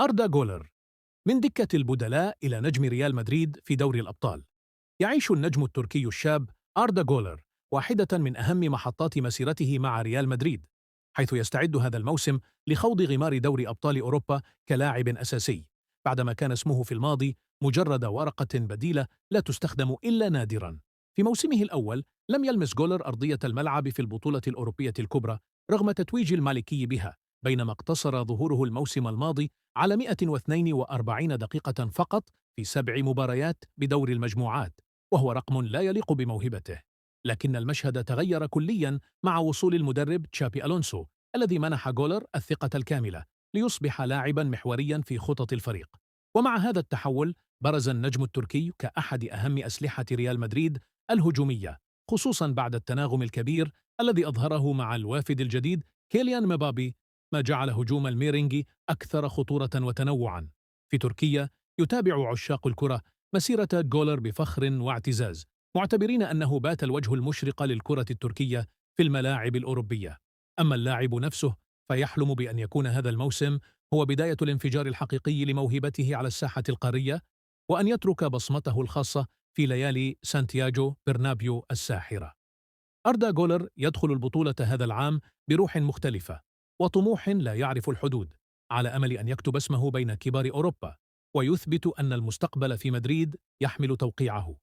أردا جولر، من دكة البدلاء إلى نجم ريال مدريد في دوري الأبطال. يعيش النجم التركي الشاب أردا جولر واحدة من أهم محطات مسيرته مع ريال مدريد، حيث يستعد هذا الموسم لخوض غمار دوري أبطال أوروبا كلاعب أساسي، بعدما كان اسمه في الماضي مجرد ورقة بديلة لا تستخدم إلا نادراً. في موسمه الأول لم يلمس جولر أرضية الملعب في البطولة الأوروبية الكبرى رغم تتويج المالكي بها، بينما اقتصر ظهوره الموسم الماضي على 142 دقيقة فقط في 7 مباريات بدور المجموعات، وهو رقم لا يليق بموهبته. لكن المشهد تغير كلياً مع وصول المدرب تشابي ألونسو الذي منح جولر الثقة الكاملة ليصبح لاعباً محورياً في خطط الفريق. ومع هذا التحول برز النجم التركي كأحد أهم أسلحة ريال مدريد الهجومية، خصوصاً بعد التناغم الكبير الذي أظهره مع الوافد الجديد كيليان مبابي، ما جعل هجوم الميرينجي أكثر خطورة وتنوعاً. في تركيا يتابع عشاق الكرة مسيرة جولر بفخر واعتزاز، معتبرين أنه بات الوجه المشرق للكرة التركية في الملاعب الأوروبية. أما اللاعب نفسه فيحلم بأن يكون هذا الموسم هو بداية الانفجار الحقيقي لموهبته على الساحة القارية، وأن يترك بصمته الخاصة في ليالي سانتياغو برنابيو الساحرة. أردا جولر يدخل البطولة هذا العام بروح مختلفة وطموح لا يعرف الحدود، على أمل أن يكتب اسمه بين كبار أوروبا ويثبت أن المستقبل في مدريد يحمل توقيعه.